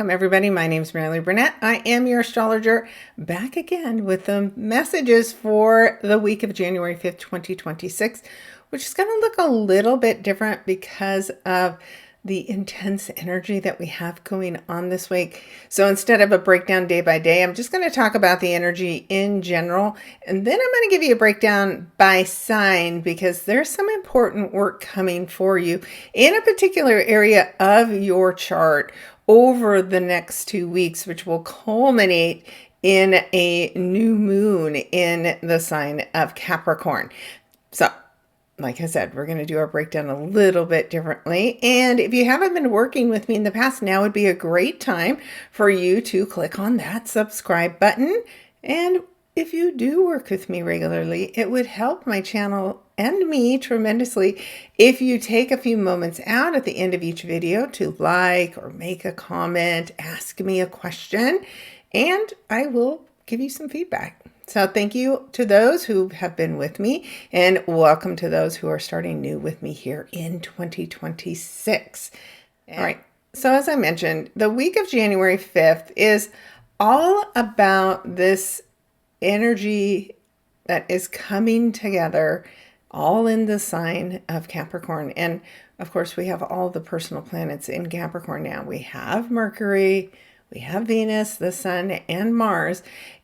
Welcome everybody. My name is Maralee Burnett. I am your astrologer, back again with the messages for the week of January 5th, 2026, which is going to look a little bit different because of the intense energy that we have going on this week. So instead of a breakdown day by day, I'm just going to talk about the energy in general, and then I'm going to give you a breakdown by sign because there's some important work coming for you in a particular area of your chart over the next 2 weeks, which will culminate in a new moon in the sign of Capricorn. So like I said, we're going to do our breakdown a little bit differently. And if you haven't been working with me in the past, now would be a great time for you to click on that subscribe button. And if you do work with me regularly, it would help my channel and me tremendously if you take a few moments out at the end of each video to like or make a comment, ask me a question, and I will give you some feedback. So thank you to those who have been with me, and welcome to those who are starting new with me here in 2026. All right. So as I mentioned, the week of January 5th is all about this energy that is coming together all in the sign of Capricorn. And of course, we have all the personal planets in Capricorn now. We have Mercury, we have Venus, the Sun, and Mars.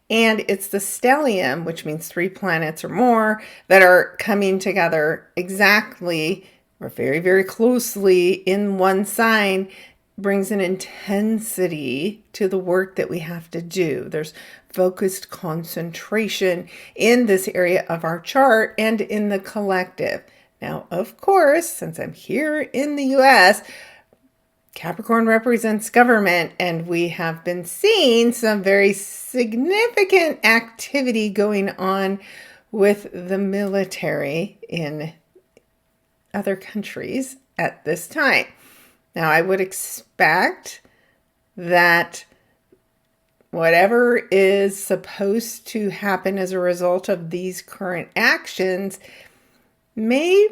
And it's the stellium, which means 3 planets or more, that are coming together exactly or very, very closely in one sign, brings an intensity to the work that we have to do. There's focused concentration in this area of our chart and in the collective. Now, of course, since I'm here in the US, Capricorn represents government, and we have been seeing some very significant activity going on with the military in other countries at this time. Now, I would expect that whatever is supposed to happen as a result of these current actions may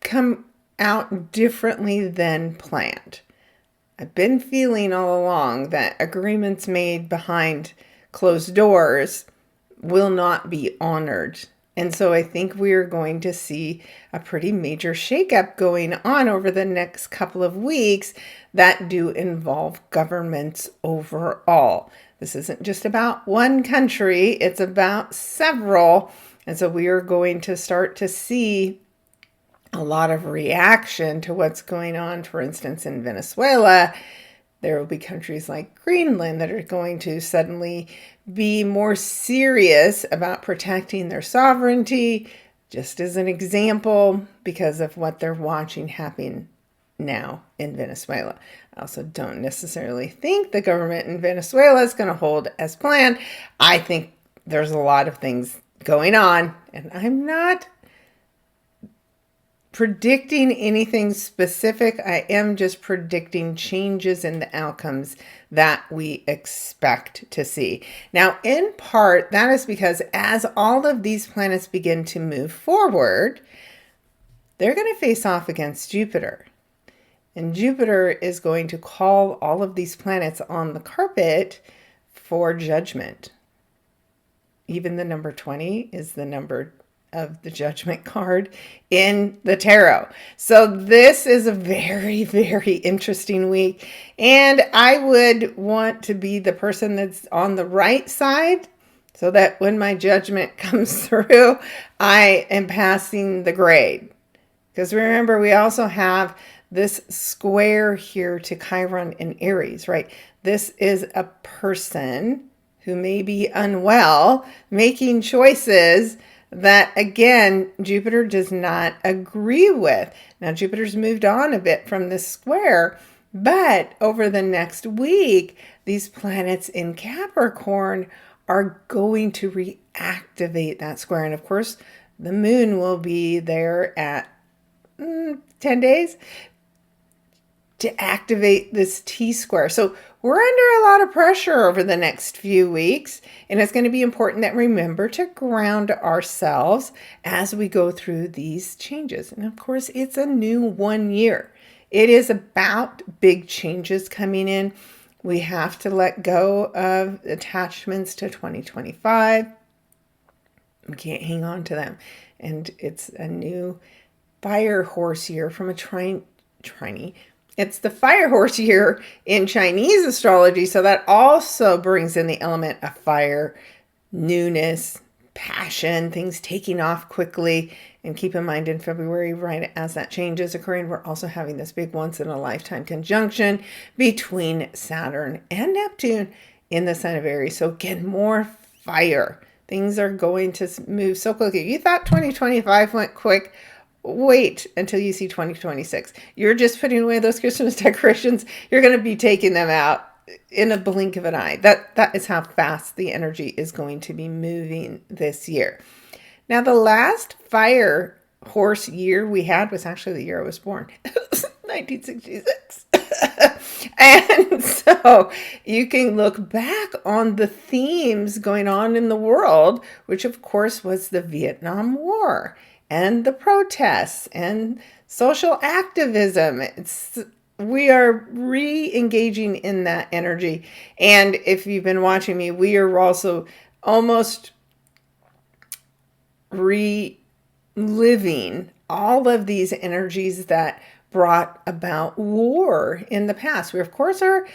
come out differently than planned. I've been feeling all along that agreements made behind closed doors will not be honored. And so I think we're going to see a pretty major shakeup going on over the next couple of weeks that do involve governments overall. This isn't just about one country, it's about several. And so we are going to start to see a lot of reaction to what's going on. For instance, in Venezuela, there will be countries like Greenland that are going to suddenly be more serious about protecting their sovereignty, just as an example, because of what they're watching happen now in Venezuela. I also don't necessarily think the government in Venezuela is going to hold as planned. I think there's a lot of things going on, and I'm not predicting anything specific. I am just predicting changes in the outcomes that we expect to see. Now, in part, that is because as all of these planets begin to move forward, they're going to face off against Jupiter. And Jupiter is going to call all of these planets on the carpet for judgment. Even the number 20 is the number of the judgment card in the tarot. So this is a very, very interesting week. And I would want to be the person that's on the right side so that when my judgment comes through, I am passing the grade. Because remember, we also have this square here to Chiron in Aries, right? This is a person who may be unwell, making choices that, again, Jupiter does not agree with. Now, Jupiter's moved on a bit from this square, but over the next week, these planets in Capricorn are going to reactivate that square. And of course, the moon will be there at 10 days to activate this T-square. So we're under a lot of pressure over the next few weeks, and it's going to be important that we remember to ground ourselves as we go through these changes. And of course, it's a new 1 year. It is about big changes coming in. We have to let go of attachments to 2025. We can't hang on to them. And it's a new fire horse year from a trinity. It's the fire horse year in Chinese astrology. So that also brings in the element of fire, newness, passion, things taking off quickly. And keep in mind in February, right as that change is occurring, we're also having this big once in a lifetime conjunction between Saturn and Neptune in the sign of Aries. So again, more fire. Things are going to move so quickly. You thought 2025 went quick. Wait until you see 2026. You're just putting away those Christmas decorations. You're going to be taking them out in a blink of an eye. That is how fast the energy is going to be moving this year. Now, the last fire horse year we had was actually the year I was born, 1966. And so you can look back on the themes going on in the world, which of course was the Vietnam War and the protests and social activism. We are re-engaging in that energy. And if you've been watching me, we are also almost reliving all of these energies that brought about war in the past. We, of course, are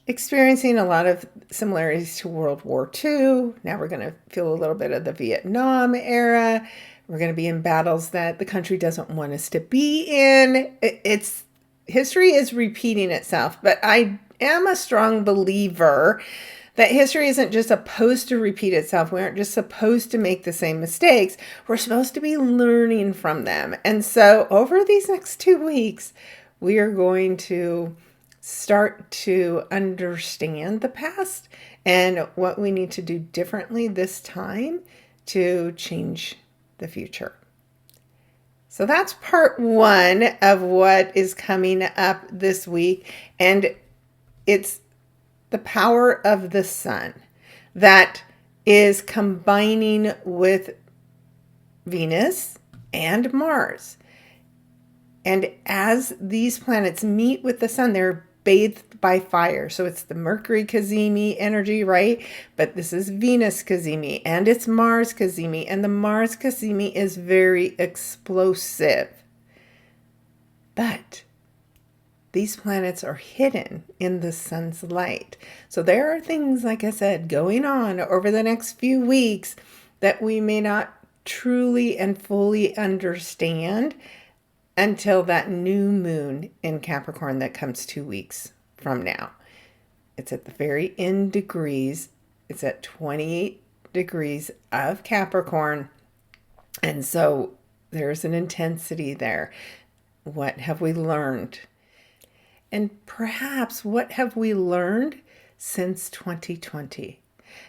experiencing a lot of similarities to World War II. Now we're going to feel a little bit of the Vietnam era. We're going to be in battles that the country doesn't want us to be in. History is repeating itself, but I am a strong believer that history isn't just supposed to repeat itself. We aren't just supposed to make the same mistakes. We're supposed to be learning from them. And so over these next 2 weeks, we are going to start to understand the past and what we need to do differently this time to change the future. So that's part one of what is coming up this week. And it's the power of the sun that is combining with Venus and Mars. And as these planets meet with the sun, they're bathed by fire. So it's the Mercury Cazimi energy, right? But this is Venus Cazimi and it's Mars Cazimi. And the Mars Cazimi is very explosive. But these planets are hidden in the sun's light. So there are things, like I said, going on over the next few weeks that we may not truly and fully understand until that new moon in Capricorn that comes 2 weeks from now. It's at the very end degrees. It's at 28 degrees of Capricorn. And so there's an intensity there. What have we learned? And perhaps what have we learned since 2020?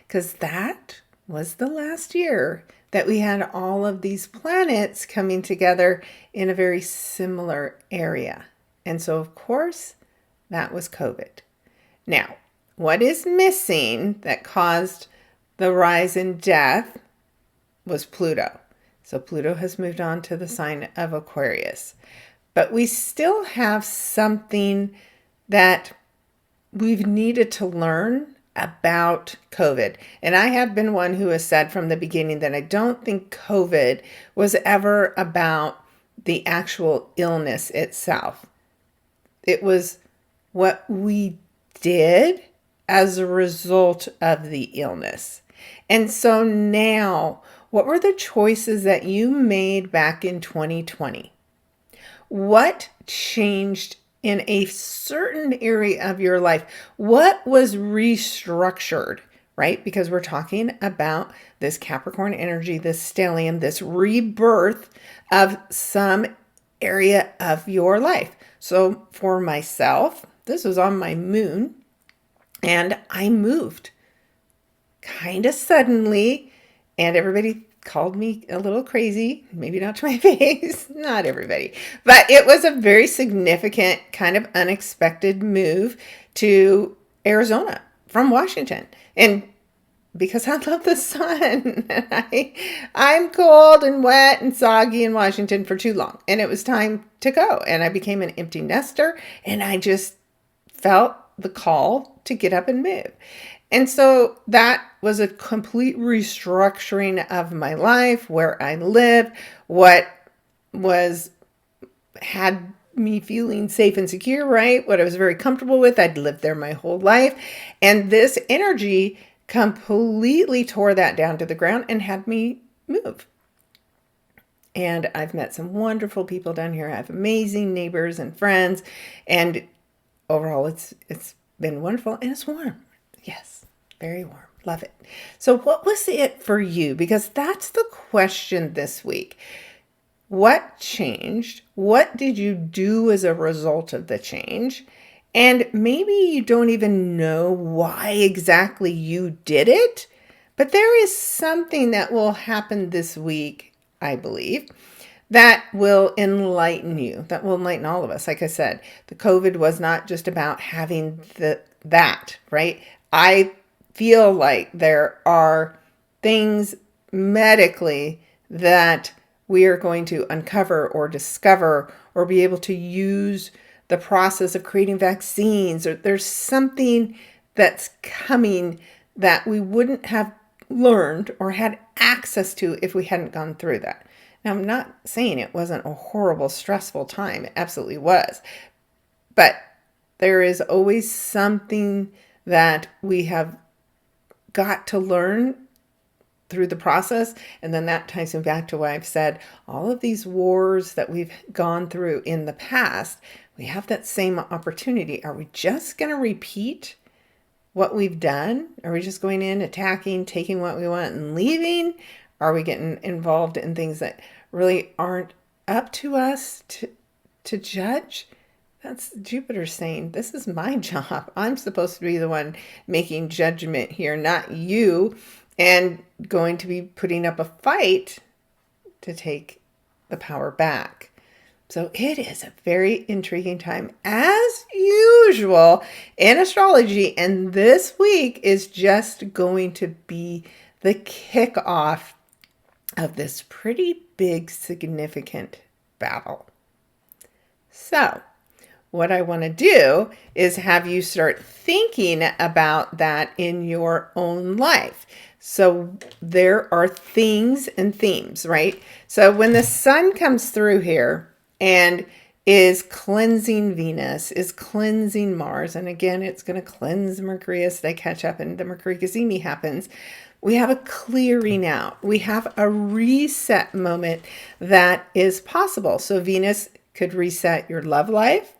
Because that was the last year that we had all of these planets coming together in a very similar area. And so, of course, that was COVID. Now, what is missing that caused the rise in death was Pluto. So Pluto has moved on to the sign of Aquarius. But we still have something that we've needed to learn about COVID. And I have been one who has said from the beginning that I don't think COVID was ever about the actual illness itself. It was what we did as a result of the illness. And so now, what were the choices that you made back in 2020? What changed in a certain area of your life? What was restructured, right? Because we're talking about this Capricorn energy, this stellium, this rebirth of some area of your life. So for myself, this was on my moon, and I moved kind of suddenly, and everybody called me a little crazy, maybe not to my face, not everybody, but it was a very significant kind of unexpected move to Arizona from Washington. And because I love the sun, and I'm cold and wet and soggy in Washington for too long, and it was time to go. And I became an empty nester, and I just felt the call to get up and move. And so that was a complete restructuring of my life, where I lived, what had me feeling safe and secure, right? What I was very comfortable with. I'd lived there my whole life. And this energy completely tore that down to the ground and had me move. And I've met some wonderful people down here. I have amazing neighbors and friends. And overall, it's been wonderful. And it's warm. Yes, very warm. Love it. So what was it for you? Because that's the question this week. What changed? What did you do as a result of the change? And maybe you don't even know why exactly you did it, but there is something that will happen this week, I believe, that will enlighten you, that will enlighten all of us. Like I said, the COVID was not just about having that, right? I feel like there are things medically that we are going to uncover or discover or be able to use the process of creating vaccines, or there's something that's coming that we wouldn't have learned or had access to if we hadn't gone through that. Now, I'm not saying it wasn't a horrible, stressful time. It absolutely was. But there is always something that we have got to learn through the process. And then that ties me back to what I've said, all of these wars that we've gone through in the past, we have that same opportunity. Are we just going to repeat what we've done? Are we just going in, attacking, taking what we want and leaving? Are we getting involved in things that really aren't up to us to judge? That's Jupiter saying, this is my job. I'm supposed to be the one making judgment here, not you. And going to be putting up a fight to take the power back. So it is a very intriguing time, as usual, in astrology. And this week is just going to be the kickoff of this pretty big, significant battle. So what I want to do is have you start thinking about that in your own life. So there are things and themes, right? So when the sun comes through here and is cleansing Venus, is cleansing Mars, and again, it's going to cleanse Mercury as they catch up and the Mercury Gazimi happens, we have a clearing out. We have a reset moment that is possible. So Venus could reset your love life.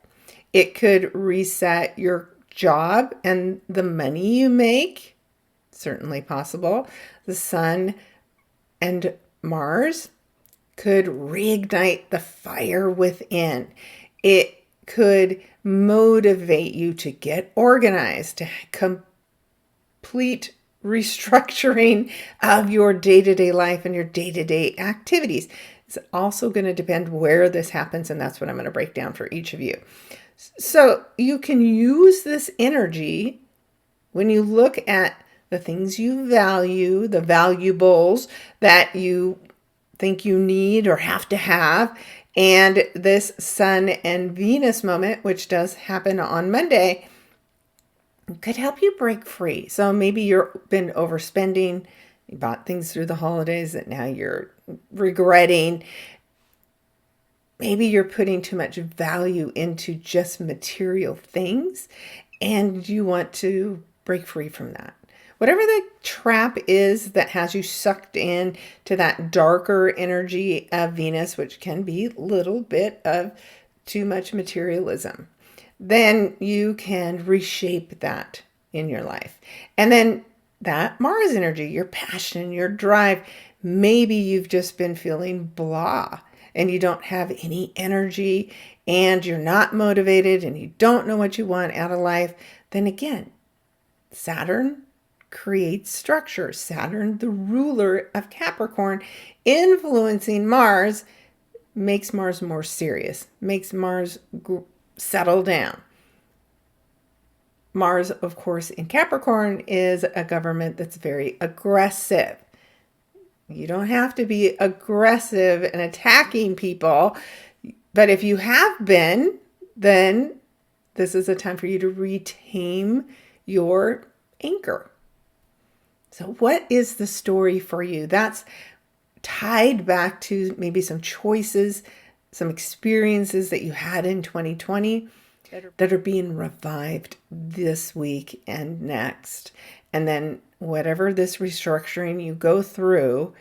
It could reset your job and the money you make. Certainly possible. The sun and Mars could reignite the fire within. It could motivate you to get organized, to complete restructuring of your day-to-day life and your day-to-day activities. It's also going to depend where this happens, and that's what I'm going to break down for each of you. So you can use this energy when you look at the things you value, the valuables that you think you need or have to have, and this Sun and Venus moment, which does happen on Monday, could help you break free. So maybe you've been overspending, you bought things through the holidays that now you're regretting. Maybe you're putting too much value into just material things and you want to break free from that. Whatever the trap is that has you sucked in to that darker energy of Venus, which can be a little bit of too much materialism, then you can reshape that in your life. And then that Mars energy, your passion, your drive, maybe you've just been feeling blah and you don't have any energy and you're not motivated and you don't know what you want out of life. Then again, Saturn creates structure. Saturn, the ruler of Capricorn, influencing Mars, makes Mars more serious, makes Mars settle down. Mars, of course, in Capricorn is a government that's very aggressive. You don't have to be aggressive and attacking people, but if you have been, then this is a time for you to retame your anchor. So what is the story for you? That's tied back to maybe some choices, some experiences that you had in 2020 that are being revived this week and next. And then whatever this restructuring you go through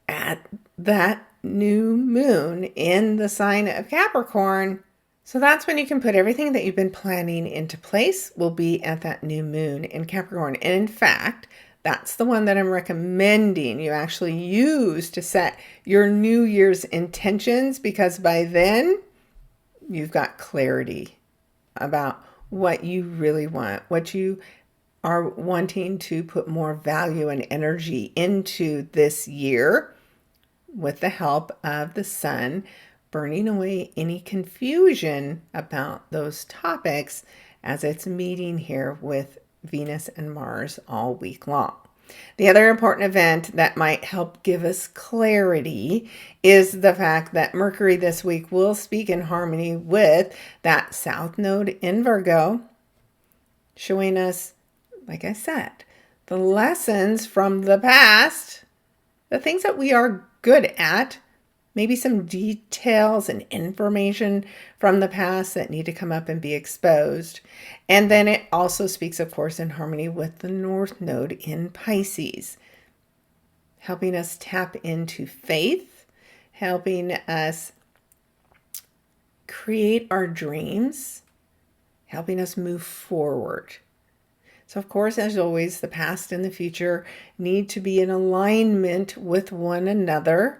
at that new moon in the sign of Capricorn. So that's when you can put everything that you've been planning into place, will be at that new moon in Capricorn. And in fact, that's the one that I'm recommending you actually use to set your New Year's intentions, because by then you've got clarity about what you really want, what you are wanting to put more value and energy into this year, with the help of the sun burning away any confusion about those topics as it's meeting here with Venus and Mars all week long. The other important event that might help give us clarity is the fact that Mercury this week will speak in harmony with that South Node in Virgo, showing us, like I said, the lessons from the past, the things that we are good at, maybe some details and information from the past that need to come up and be exposed. And then it also speaks, of course, in harmony with the North Node in Pisces, helping us tap into faith, helping us create our dreams, helping us move forward. So, of course, as always, the past and the future need to be in alignment with one another.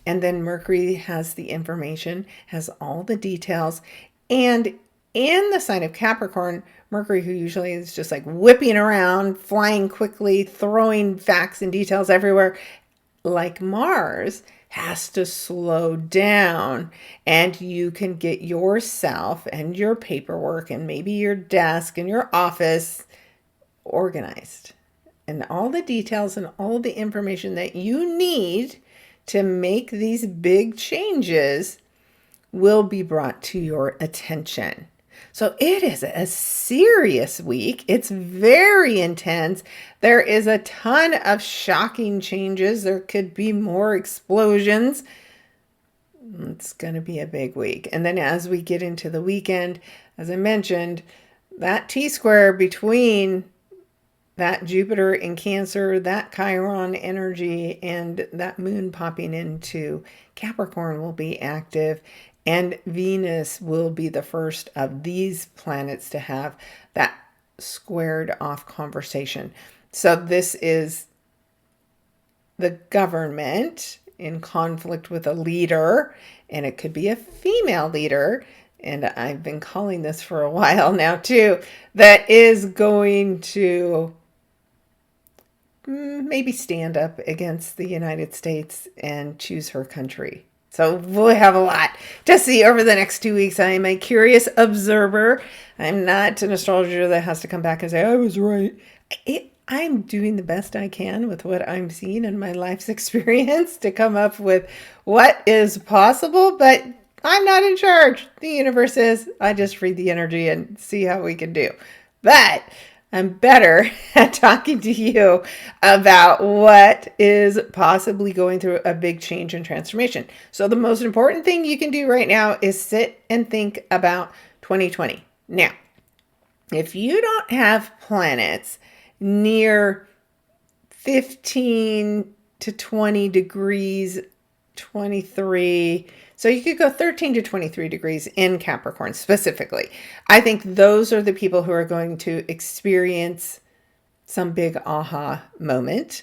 And then Mercury has the information, has all the details. And in the sign of Capricorn, Mercury, who usually is just like whipping around, flying quickly, throwing facts and details everywhere, like Mars, has to slow down. And you can get yourself and your paperwork and maybe your desk and your office organized, and all the details and all the information that you need to make these big changes will be brought to your attention. So it is a serious week. It's very intense. There is a ton of shocking changes. There could be more explosions. It's going to be a big week. And then as we get into the weekend, as I mentioned, that T-square between that Jupiter in Cancer, that Chiron energy, and that moon popping into Capricorn will be active. And Venus will be the first of these planets to have that squared off conversation. So this is the government in conflict with a leader, and it could be a female leader. And I've been calling this for a while now too, that is going to maybe stand up against the United States and choose her country. So we'll have a lot to see over the next 2 weeks. I am a curious observer. I'm not an astrologer that has to come back and say, I was right. I'm doing the best I can with what I'm seeing in my life's experience to come up with what is possible, but I'm not in charge. The universe is. I just read the energy and see how we can do. But I'm better at talking to you about what is possibly going through a big change and transformation. So the most important thing you can do right now is sit and think about 2020. Now, if you don't have planets near 15 to 20 degrees, 23, so you could go 13 to 23 degrees in Capricorn specifically. I think those are the people who are going to experience some big aha moment.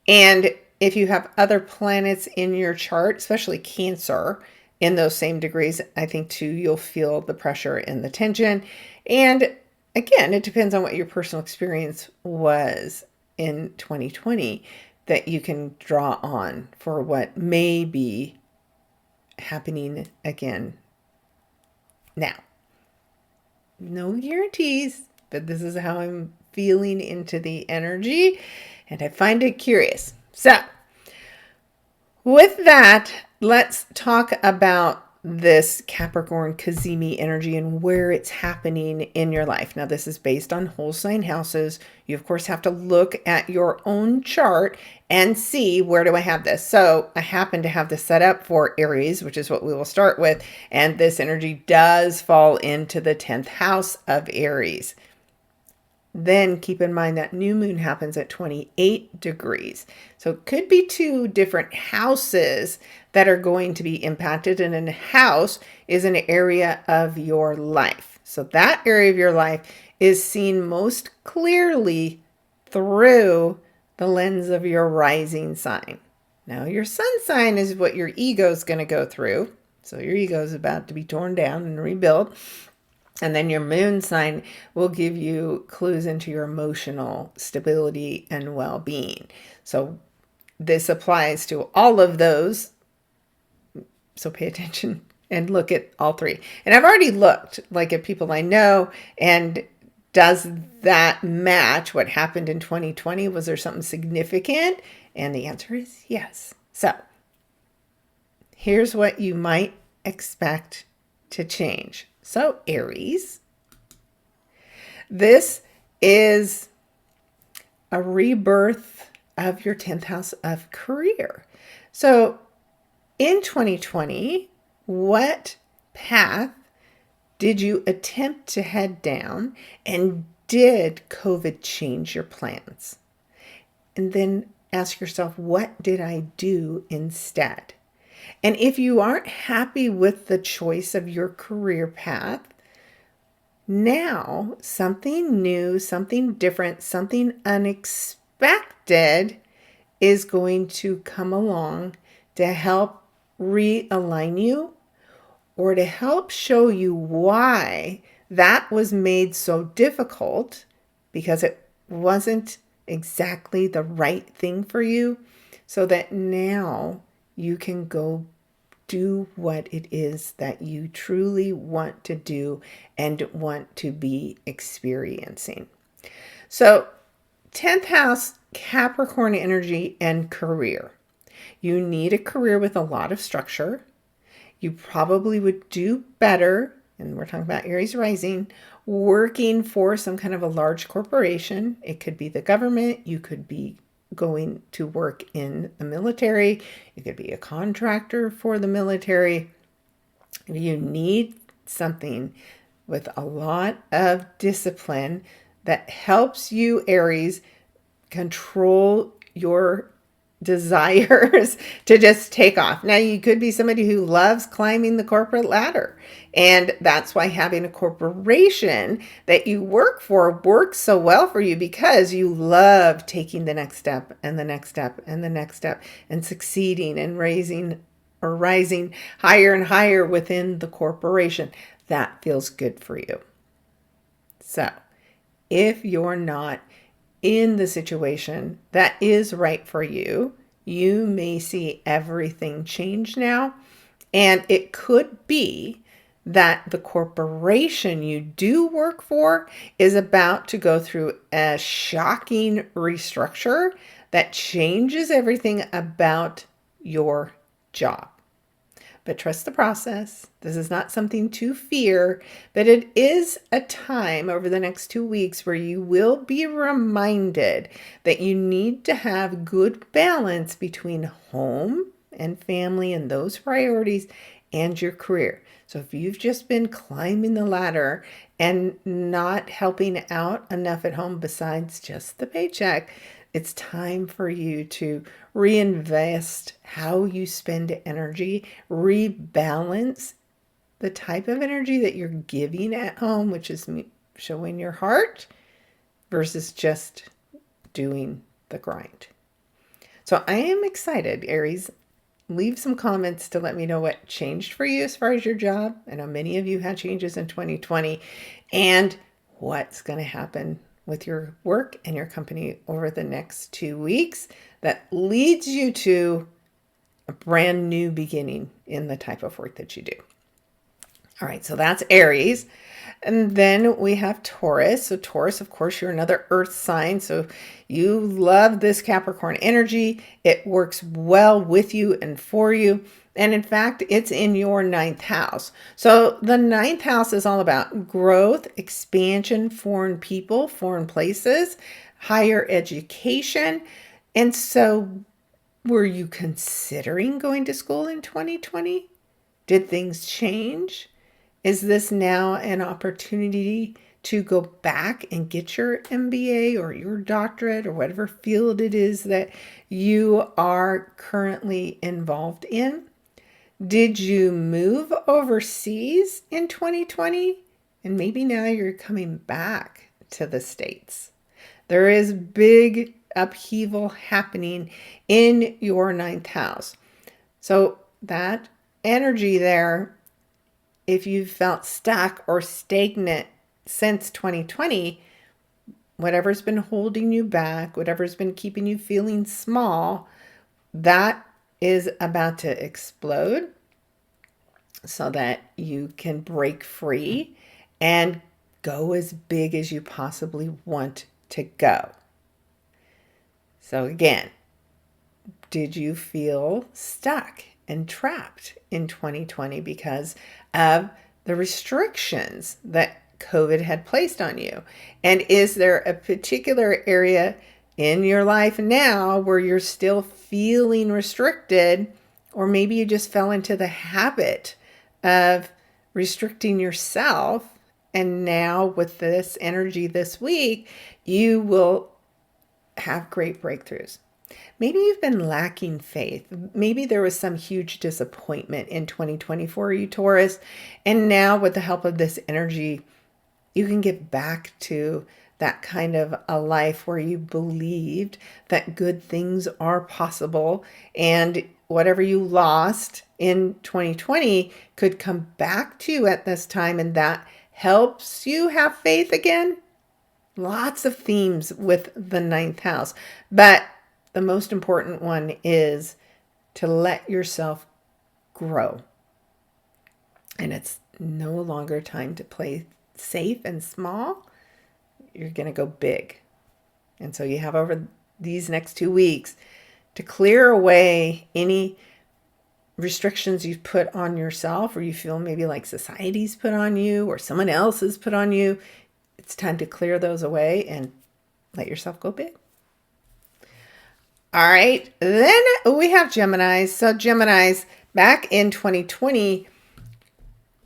And if you have other planets in your chart, especially Cancer, in those same degrees, I think too, you'll feel the pressure and the tension. And again, it depends on what your personal experience was in 2020 that you can draw on for what may be happening again. Now, no guarantees, but this is how I'm feeling into the energy, and I find it curious. So, with that, let's talk about this Capricorn Cazimi energy and where it's happening in your life. Now, this is based on whole sign houses. You, of course, have to look at your own chart and see, where do I have this? So I happen to have this set up for Aries, which is what we will start with. And this energy does fall into the 10th house of Aries. Then keep in mind that new moon happens at 28 degrees. So it could be two different houses that are going to be impacted. And a house is an area of your life. So that area of your life is seen most clearly through the lens of your rising sign. Now, your sun sign is what your ego is going to go through. So your ego is about to be torn down and rebuilt. And then your moon sign will give you clues into your emotional stability and well-being. So this applies to all of those. So pay attention and look at all three. And I've already looked like at people I know, and does that match what happened in 2020? Was there something significant? And the answer is yes. So here's what you might expect to change. So Aries, this is a rebirth of your 10th house of career. So in 2020, what path did you attempt to head down, and did COVID change your plans? And then ask yourself, what did I do instead? And if you aren't happy with the choice of your career path, now something new, something different, something unexpected is going to come along to help realign you, or to help show you why that was made so difficult, because it wasn't exactly the right thing for you, so that now you can go do what it is that you truly want to do and want to be experiencing. So 10th house, Capricorn energy and career. You need a career with a lot of structure. You probably would do better, and we're talking about Aries rising, working for some kind of a large corporation. It could be the government. You could be going to work in the military. You could be a contractor for the military. You need something with a lot of discipline that helps you, Aries, control your desires to just take off. Now, you could be somebody who loves climbing the corporate ladder, and that's why having a corporation that you work for works so well for you, because you love taking the next step and the next step and the next step and succeeding and rising higher and higher within the corporation. That feels good for you. So if you're not in the situation that is right for you, you may see everything change now. And it could be that the corporation you do work for is about to go through a shocking restructure that changes everything about your job. But trust the process. This is not something to fear, but it is a time over the next 2 weeks where you will be reminded that you need to have good balance between home and family and those priorities and your career. So if you've just been climbing the ladder and not helping out enough at home besides just the paycheck, it's time for you to reinvest how you spend energy, rebalance the type of energy that you're giving at home, which is showing your heart, versus just doing the grind. So I am excited, Aries. Leave some comments to let me know what changed for you as far as your job. I know many of you had changes in 2020, and what's going to happen with your work and your company over the next 2 weeks that leads you to a brand new beginning in the type of work that you do. All right, so that's Aries. And then we have Taurus. So Taurus, of course, you're another earth sign. So you love this Capricorn energy. It works well with you and for you. And in fact, it's in your ninth house. So the ninth house is all about growth, expansion, foreign people, foreign places, higher education. And so were you considering going to school in 2020? Did things change? Is this now an opportunity to go back and get your MBA or your doctorate or whatever field it is that you are currently involved in? Did you move overseas in 2020? And maybe now you're coming back to the States. There is big upheaval happening in your ninth house. So that energy there, if you've felt stuck or stagnant since 2020, whatever's been holding you back, whatever's been keeping you feeling small, that is about to explode so that you can break free and go as big as you possibly want to go. So again, did you feel stuck and trapped in 2020 because of the restrictions that COVID had placed on you? And is there a particular area in your life now where you're still feeling restricted, or maybe you just fell into the habit of restricting yourself, and now with this energy this week, you will have great breakthroughs? Maybe you've been lacking faith. Maybe there was some huge disappointment in 2020 for you, Taurus. And now with the help of this energy, you can get back to that kind of a life where you believed that good things are possible, and whatever you lost in 2020 could come back to you at this time, and that helps you have faith again. Lots of themes with the ninth house, but the most important one is to let yourself grow. And it's no longer time to play safe and small. You're going to go big. And so you have over these next 2 weeks to clear away any restrictions you've put on yourself, or you feel maybe like society's put on you or someone else has put on you. It's time to clear those away and let yourself go big. All right, then we have Geminis. So Geminis, back in 2020,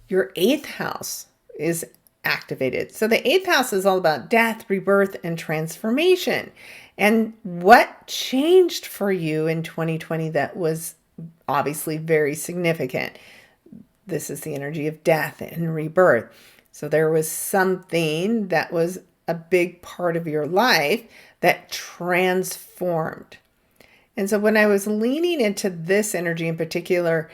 your eighth house is activated. So the eighth house is all about death, rebirth, and transformation. And what changed for you in 2020 that was obviously very significant? This is the energy of death and rebirth. So there was something that was a big part of your life that transformed. And so when I was leaning into this energy in particular,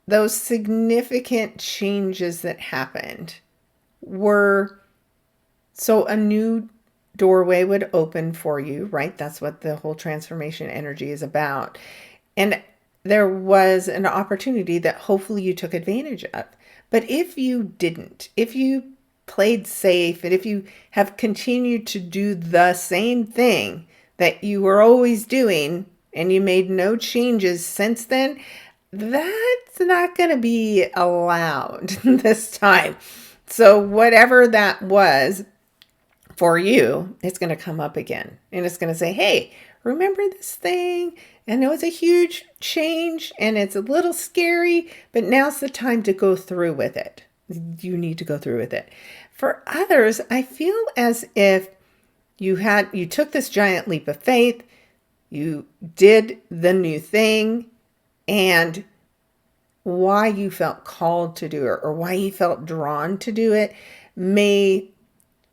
those significant changes that happened were, so a new doorway would open for you, right? That's what the whole transformation energy is about. And there was an opportunity that hopefully you took advantage of. But if you didn't, if you played safe, and if you have continued to do the same thing that you were always doing, and you made no changes since then, that's not going to be allowed this time. So whatever that was for you, it's going to come up again. And it's going to say, hey, remember this thing? I know it's a huge change and it's a little scary, but now's the time to go through with it. You need to go through with it. For others, I feel as if you took this giant leap of faith, you did the new thing, and why you felt called to do it or why you felt drawn to do it may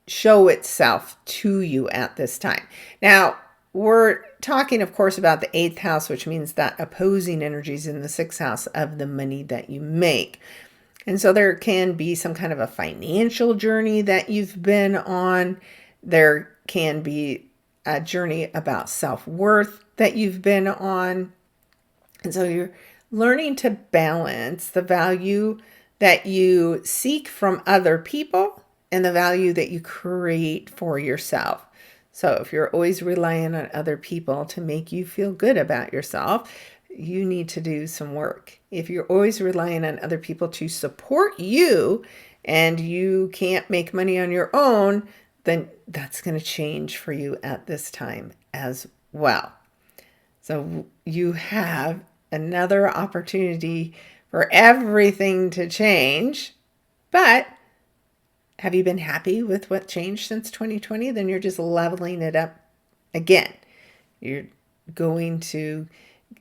show itself to you at this time. Now, we're talking, of course, about the eighth house, which means that opposing energies in the sixth house of the money that you make. And so there can be some kind of a financial journey that you've been on. There can be a journey about self-worth that you've been on. And so you're learning to balance the value that you seek from other people and the value that you create for yourself. So if you're always relying on other people to make you feel good about yourself, you need to do some work. If you're always relying on other people to support you and you can't make money on your own, then that's going to change for you at this time as well. So you have another opportunity for everything to change. But have you been happy with what changed since 2020? Then you're just leveling it up again. You're going to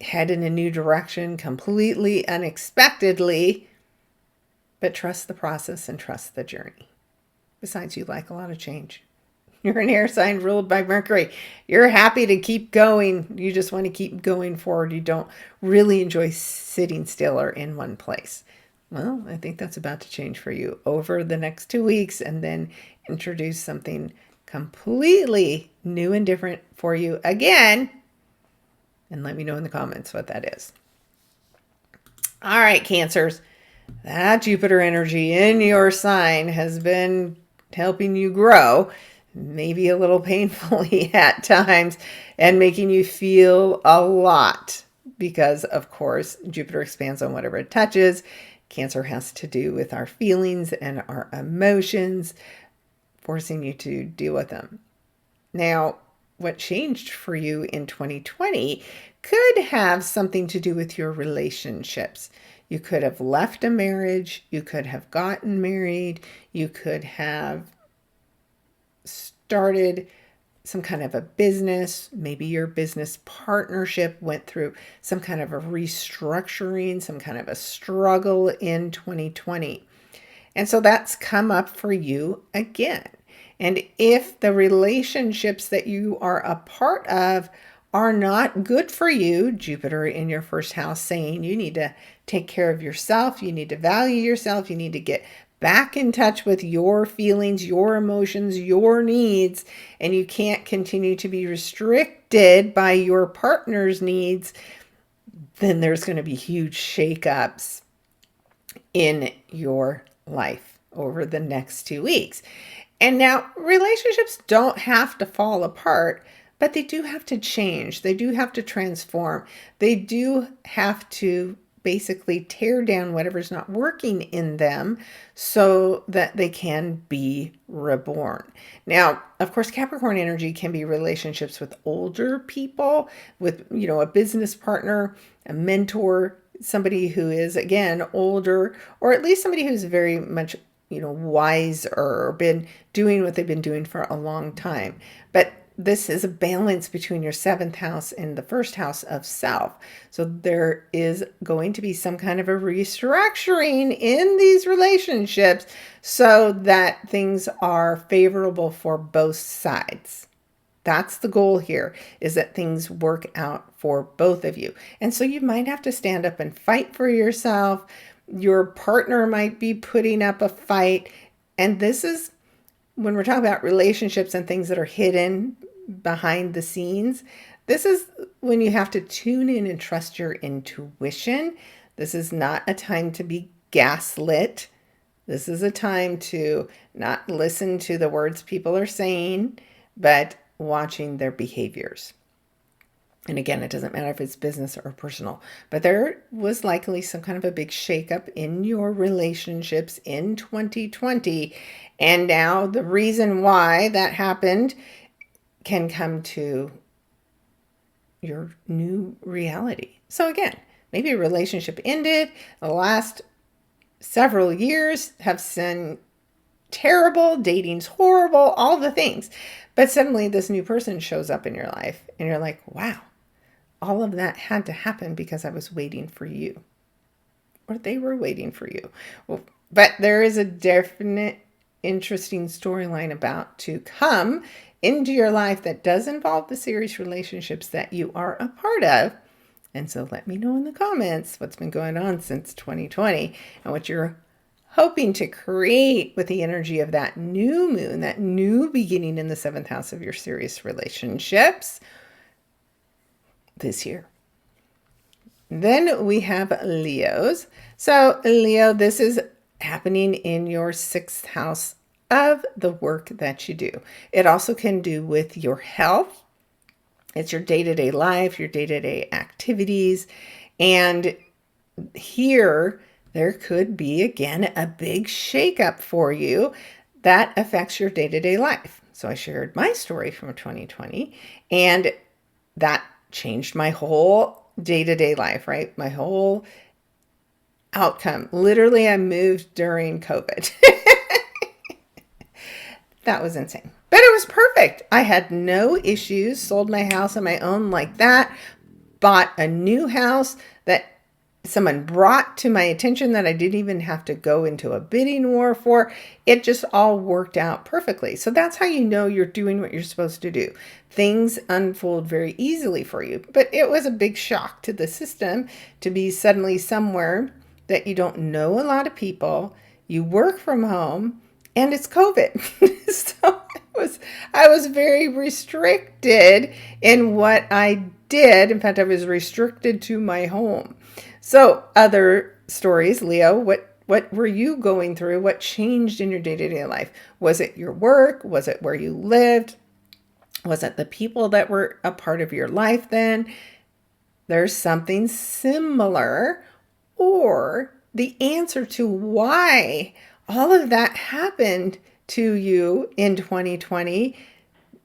head in a new direction completely unexpectedly, but trust the process and trust the journey. Besides, you like a lot of change. You're an air sign ruled by Mercury. You're happy to keep going. You just want to keep going forward. You don't really enjoy sitting still or in one place. Well, I think that's about to change for you over the next 2 weeks, and then introduce something completely new and different for you again. And let me know in the comments what that is. All right, Cancers. That Jupiter energy in your sign has been helping you grow, maybe a little painfully at times, and making you feel a lot because, of course, Jupiter expands on whatever it touches. Cancer has to do with our feelings and our emotions, forcing you to deal with them. Now, what changed for you in 2020 could have something to do with your relationships. You could have left a marriage, you could have gotten married, you could have started some kind of a business. Maybe your business partnership went through some kind of a restructuring, some kind of a struggle in 2020. And so that's come up for you again. And if the relationships that you are a part of are not good for you, Jupiter in your first house saying you need to take care of yourself, you need to value yourself, you need to get back in touch with your feelings, your emotions, your needs, and you can't continue to be restricted by your partner's needs, then there's going to be huge shakeups in your life over the next 2 weeks. And now relationships don't have to fall apart, but they do have to change. They do have to transform. They do have to basically tear down whatever's not working in them so that they can be reborn. Now, of course, Capricorn energy can be relationships with older people, with, a business partner, a mentor, somebody who is, again, older, or at least somebody who's very much wiser, or been doing what they've been doing for a long time. But this is a balance between your 7th house and the 1st house of self. So there is going to be some kind of a restructuring in these relationships so that things are favorable for both sides. That's the goal here, is that things work out for both of you. And so you might have to stand up and fight for yourself. Your partner might be putting up a fight. And this is when we're talking about relationships and things that are hidden behind the scenes. This is when you have to tune in and trust your intuition. This is not a time to be gaslit. This is a time to not listen to the words people are saying, but watching their behaviors. And again, it doesn't matter if it's business or personal, but there was likely some kind of a big shakeup in your relationships in 2020. And now the reason why that happened can come to your new reality. So again, maybe a relationship ended. The last several years have been terrible, dating's horrible, all the things. But suddenly this new person shows up in your life and you're like, wow, all of that had to happen because I was waiting for you, or they were waiting for you. Well, but there is a definite interesting storyline about to come into your life that does involve the serious relationships that you are a part of. And so let me know in the comments what's been going on since 2020 and what you're hoping to create with the energy of that new moon, that new beginning in the 7th house of your serious relationships this year. Then we have Leos. So Leo, this is happening in your sixth house of the work that you do. It also can do with your health. It's your day-to-day life, your day-to-day activities. And here, there could be, again, a big shakeup for you that affects your day-to-day life. So I shared my story from 2020, and that changed my whole day-to-day life, right? My whole outcome. Literally, I moved during COVID. That was insane. But it was perfect. I had no issues, sold my house on my own like that, bought a new house that someone brought to my attention that I didn't even have to go into a bidding war for. It just all worked out perfectly. So that's how you know you're doing what you're supposed to do. Things unfold very easily for you. But it was a big shock to the system to be suddenly somewhere that you don't know a lot of people, you work from home, and it's COVID. So I was very restricted in what I did. In fact, I was restricted to my home. So other stories, Leo, what were you going through? What changed in your day-to-day life? Was it your work? Was it where you lived? Was it the people that were a part of your life then? There's something similar, or the answer to why all of that happened to you in 2020,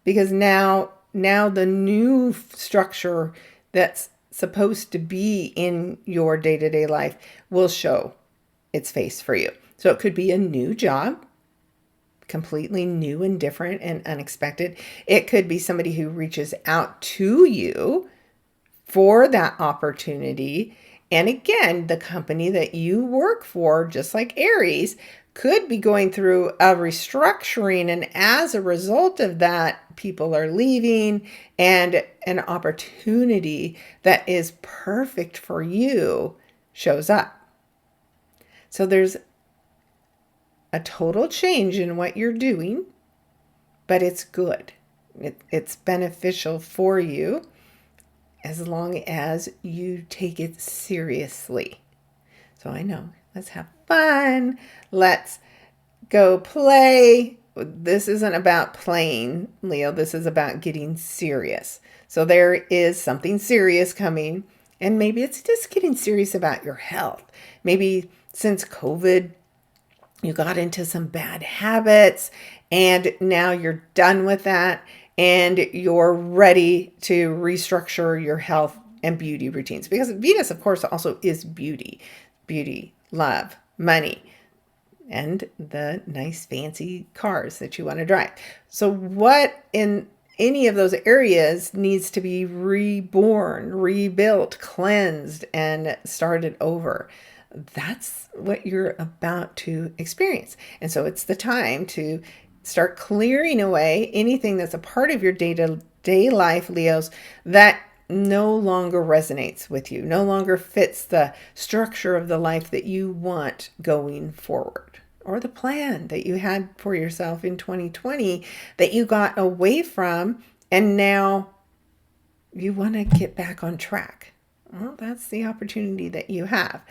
because now the new structure that's supposed to be in your day-to-day life will show its face for you. So it could be a new job, completely new and different and unexpected. It could be somebody who reaches out to you for that opportunity. And again, the company that you work for, just like Aries, could be going through a restructuring. And as a result of that, people are leaving and an opportunity that is perfect for you shows up. So there's a total change in what you're doing, but it's good. It's beneficial for you as long as you take it seriously. So I know, let's have fun. Let's go play. This isn't about playing, Leo. This is about getting serious. So there is something serious coming. And maybe it's just getting serious about your health. Maybe since COVID, you got into some bad habits and now you're done with that and you're ready to restructure your health and beauty routines. Because Venus, of course, also is beauty, love, money, and the nice fancy cars that you want to drive. So what in any of those areas needs to be reborn, rebuilt, cleansed, and started over? That's what you're about to experience. And so it's the time to start clearing away anything that's a part of your day-to-day life, Leos, that no longer resonates with you, no longer fits the structure of the life that you want going forward, or the plan that you had for yourself in 2020 that you got away from, and now you want to get back on track. Well, that's the opportunity that you have.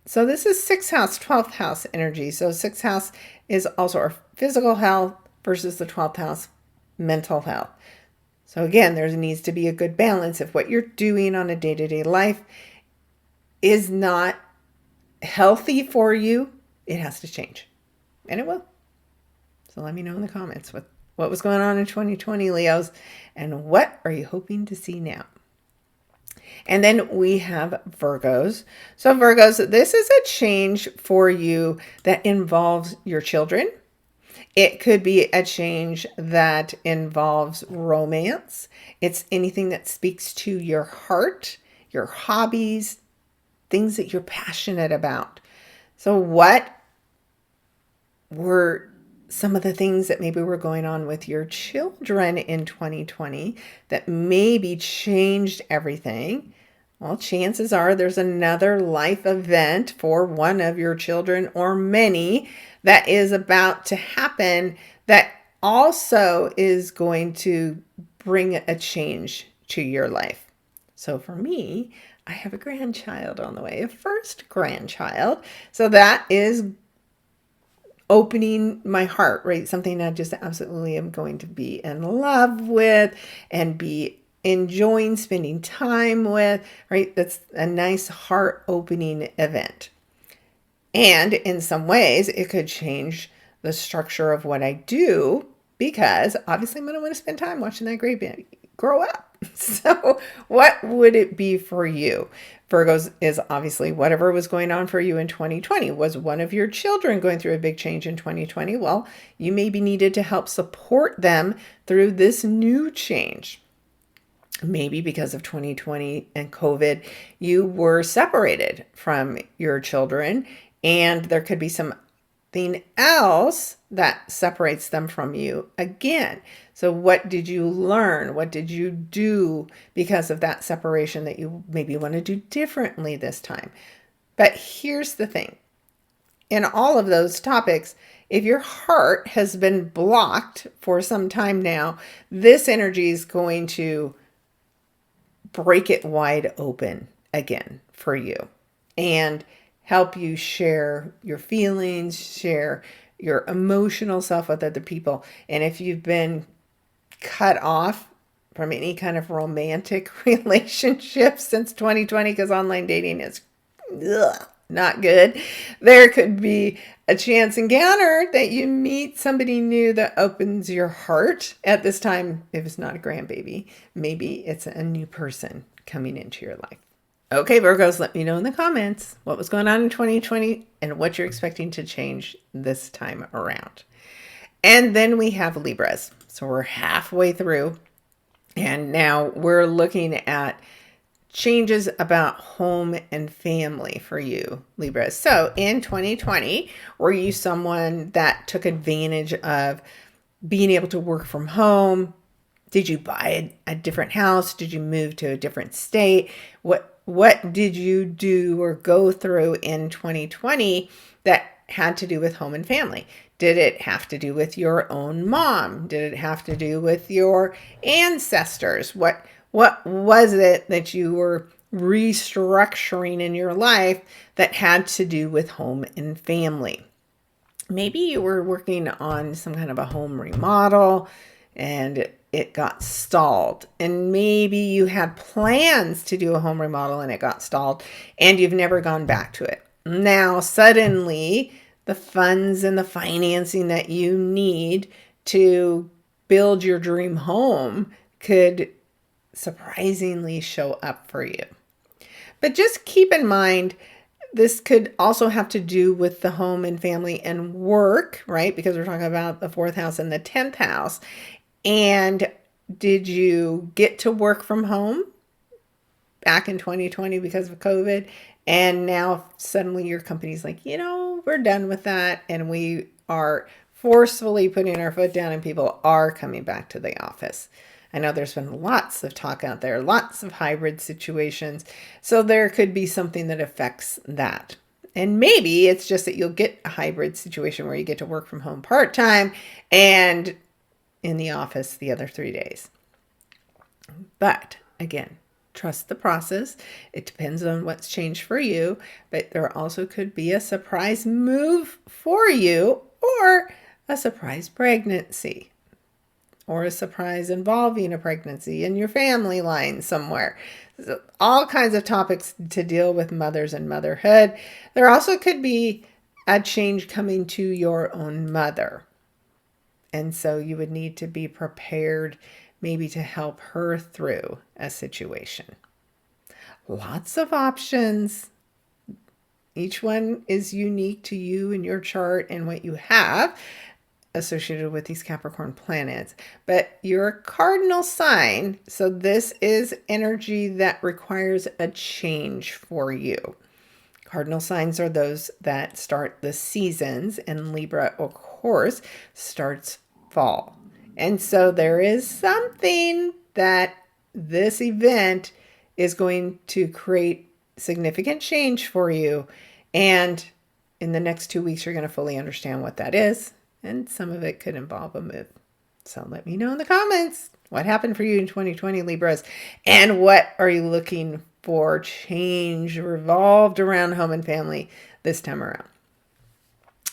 So this is 6th house, 12th house energy. So 6th house is also our physical health versus the 12th house, mental health. So again, there needs to be a good balance. If what you're doing on a day-to-day life is not healthy for you, it has to change. And it will. So let me know in the comments what was going on in 2020, Leos, and what are you hoping to see now? And then we have Virgos. So Virgos, this is a change for you that involves your children. It could be a change that involves romance. It's anything that speaks to your heart, your hobbies, things that you're passionate about. So what were some of the things that maybe were going on with your children in 2020 that maybe changed everything? Well, chances are there's another life event for one of your children or many that is about to happen that also is going to bring a change to your life. So for me, I have a grandchild on the way, a first grandchild. So that is opening my heart, right? Something I just absolutely am going to be in love with and be enjoying spending time with, right? That's a nice heart opening event. And in some ways, it could change the structure of what I do because obviously I'm going to want to spend time watching that great baby grow up. So, what would it be for you? Virgos is obviously whatever was going on for you in 2020. Was one of your children going through a big change in 2020? Well, you maybe needed to help support them through this new change. Maybe because of 2020 and COVID, you were separated from your children, and there could be something else that separates them from you again. So, what did you learn? What did you do because of that separation that you maybe want to do differently this time? But here's the thing, in all of those topics, if your heart has been blocked for some time now, this energy is going to break it wide open again for you and help you share your feelings, share your emotional self with other people. And if you've been cut off from any kind of romantic relationship since 2020, because online dating is not good, there could be a chance encounter that you meet somebody new that opens your heart at this time. If it's not a grandbaby, maybe it's a new person coming into your life. Okay, Virgos, let me know in the comments what was going on in 2020 and what you're expecting to change this time around. And then we have Libras. So we're halfway through, and now we're looking at changes about home and family for you, Libras. So in 2020, were you someone that took advantage of being able to work from home? Did you buy a different house? Did you move to a different state? What did you do or go through in 2020 that had to do with home and family? Did it have to do with your own mom? Did it have to do with your ancestors? What was it that you were restructuring in your life that had to do with home and family? Maybe you were working on some kind of a home remodel and it got stalled. And maybe you had plans to do a home remodel and it got stalled and you've never gone back to it. Now, suddenly, the funds and the financing that you need to build your dream home could surprisingly show up for you. But just keep in mind, this could also have to do with the home and family and work, right? Because we're talking about the 4th house and the 10th house. And did you get to work from home back in 2020 because of COVID? And now suddenly your company's like, we're done with that. And we are forcefully putting our foot down and people are coming back to the office. I know there's been lots of talk out there, lots of hybrid situations. So there could be something that affects that. And maybe it's just that you'll get a hybrid situation where you get to work from home part-time and in the office the other 3 days. But again, trust the process. It depends on what's changed for you, but there also could be a surprise move for you or a surprise pregnancy or a surprise involving a pregnancy in your family line somewhere. So all kinds of topics to deal with mothers and motherhood. There also could be a change coming to your own mother. And so you would need to be prepared maybe to help her through a situation. Lots of options. Each one is unique to you and your chart and what you have associated with these Capricorn planets. But you're a cardinal sign, so this is energy that requires a change for you. Cardinal signs are those that start the seasons, and Libra, of course, starts fall. And so there is something that this event is going to create significant change for you. And in the next 2 weeks, you're going to fully understand what that is. And some of it could involve a move. So let me know in the comments What happened for you in 2020, Libras? And what are you looking for change revolved around home and family this time around?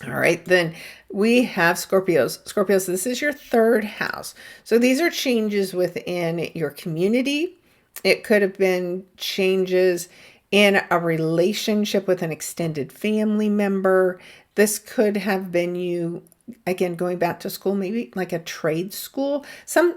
All right, then we have Scorpios. Scorpios, this is your third house. So these are changes within your community. It could have been changes in a relationship with an extended family member. This could have been you, again, going back to school, maybe like a trade school, some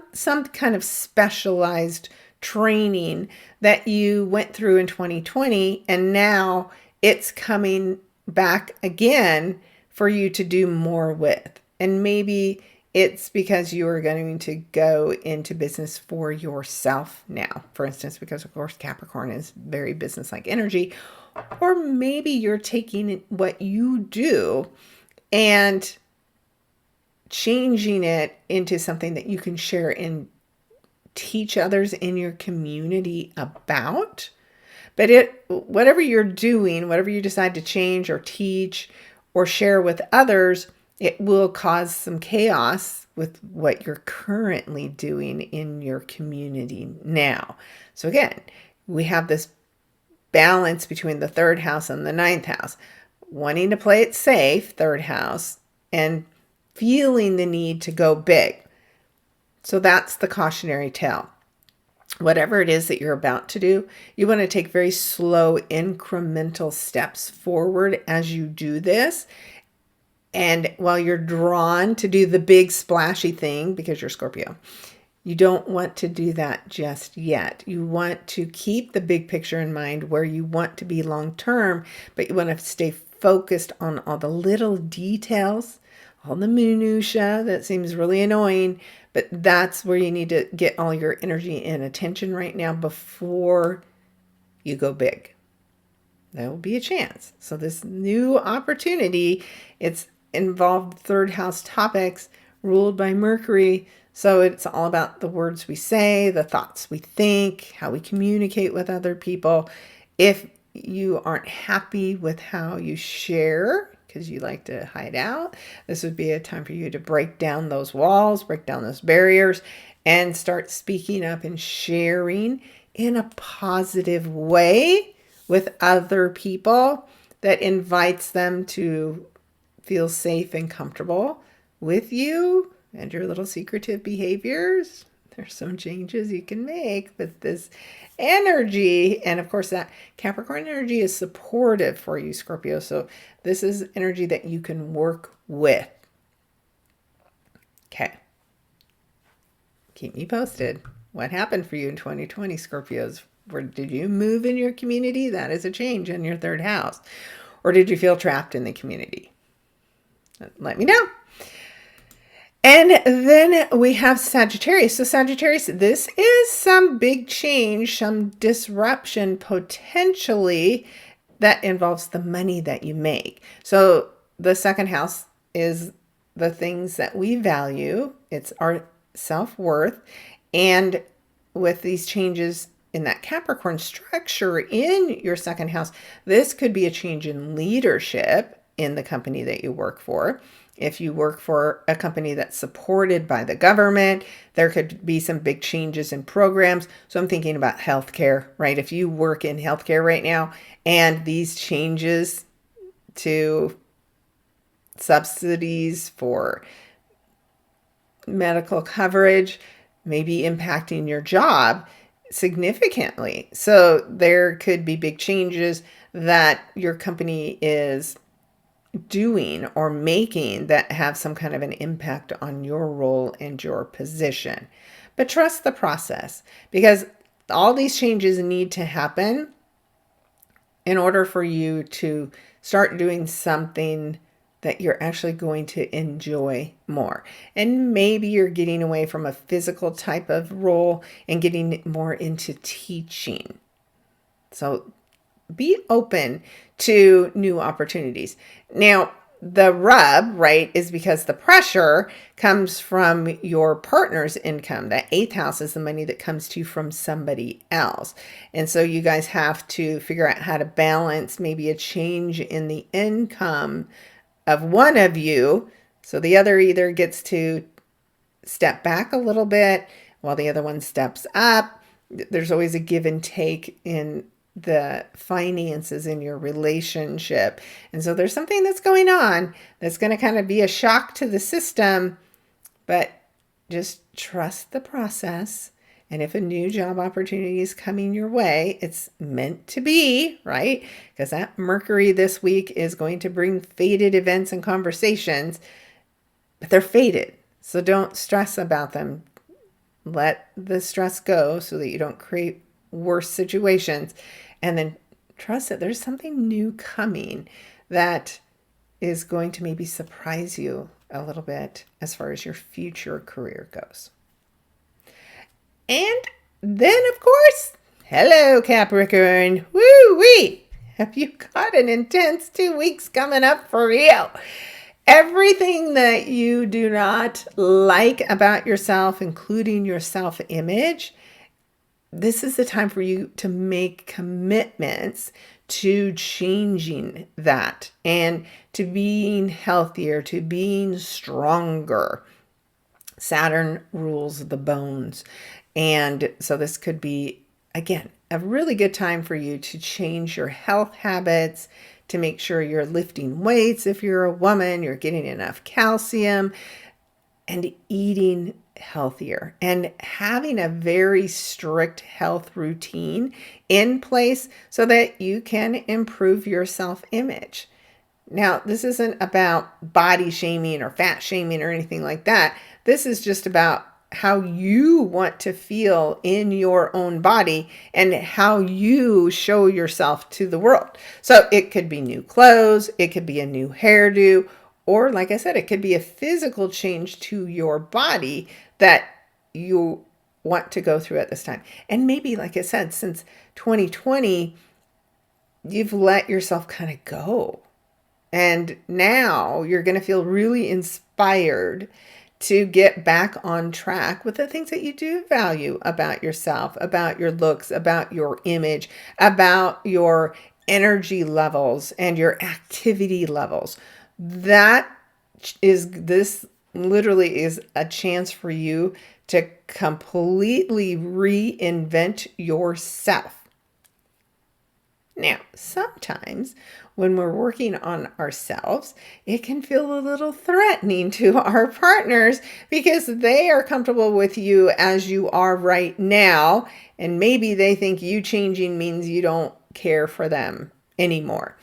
kind of specialized training that you went through in 2020, and now it's coming back again for you to do more with. And maybe it's because you are going to go into business for yourself now, for instance, because of course Capricorn is very business-like energy. Or maybe you're taking what you do and changing it into something that you can share and teach others in your community about. But whatever you're doing, whatever you decide to change or teach or share with others, it will cause some chaos with what you're currently doing in your community now. So again, we have this balance between the third house and the ninth house, wanting to play it safe, third house, and feeling the need to go big. So that's the cautionary tale. Whatever it is that you're about to do, you want to take very slow incremental steps forward as you do this. And while you're drawn to do the big splashy thing, because you're Scorpio, you don't want to do that just yet. You want to keep the big picture in mind where you want to be long term, but you want to stay focused on all the little details, all the minutia that seems really annoying, but that's where you need to get all your energy and attention right now before you go big. There will be a chance. So this new opportunity, it's involved third house topics ruled by Mercury. So it's all about the words we say, the thoughts we think, how we communicate with other people. If you aren't happy with how you share, because you like to hide out, this would be a time for you to break down those walls, break down those barriers, and start speaking up and sharing in a positive way with other people that invites them to feel safe and comfortable with you and your little secretive behaviors. There's some changes you can make with this energy. And of course, that Capricorn energy is supportive for you, Scorpio. So this is energy that you can work with. Okay. Keep me posted. What happened for you in 2020, Scorpios? Where did you move in your community? That is a change in your third house. Or did you feel trapped in the community? Let me know. And then we have Sagittarius. So Sagittarius, this is some big change, some disruption potentially that involves the money that you make. So the second house is the things that we value. It's our self-worth. And with these changes in that Capricorn structure in your second house, this could be a change in leadership in the company that you work for. If you work for a company that's supported by the government, there could be some big changes in programs. So I'm thinking about healthcare, right? If you work in healthcare right now and these changes to subsidies for medical coverage may be impacting your job significantly. So there could be big changes that your company is doing or making that have some kind of an impact on your role and your position. But trust the process, because all these changes need to happen in order for you to start doing something that you're actually going to enjoy more. And maybe you're getting away from a physical type of role and getting more into teaching. So be open to new opportunities. Now, the rub, right, is because the pressure comes from your partner's income. That eighth house is the money that comes to you from somebody else. And so you guys have to figure out how to balance maybe a change in the income of one of you. So the other either gets to step back a little bit while the other one steps up. There's always a give and take in the finances in your relationship. And so there's something that's going on that's going to kind of be a shock to the system, but just trust the process. And if a new job opportunity is coming your way, it's meant to be, right? Because that Mercury this week is going to bring fated events and conversations, but they're fated. So don't stress about them. Let the stress go so that you don't create worse situations. And then trust that there's something new coming that is going to maybe surprise you a little bit as far as your future career goes. And then, of course, hello, Capricorn. Woo-wee! Have you got an intense 2 weeks coming up for real? Everything that you do not like about yourself, including your self-image, this is the time for you to make commitments to changing that and to being healthier, to being stronger. Saturn rules the bones. And so this could be, again, a really good time for you to change your health habits, to make sure you're lifting weights. If you're a woman, you're getting enough calcium and eating healthier and having a very strict health routine in place so that you can improve your self-image. Now, this isn't about body shaming or fat shaming or anything like that. This is just about how you want to feel in your own body and how you show yourself to the world. So it could be new clothes, it could be a new hairdo, or like I said, it could be a physical change to your body that you want to go through at this time. And maybe, like I said, since 2020, you've let yourself kind of go. And now you're going to feel really inspired to get back on track with the things that you do value about yourself, about your looks, about your image, about your energy levels and your activity levels. This literally is a chance for you to completely reinvent yourself. Now, sometimes when we're working on ourselves, it can feel a little threatening to our partners because they are comfortable with you as you are right now. And maybe they think you changing means you don't care for them anymore.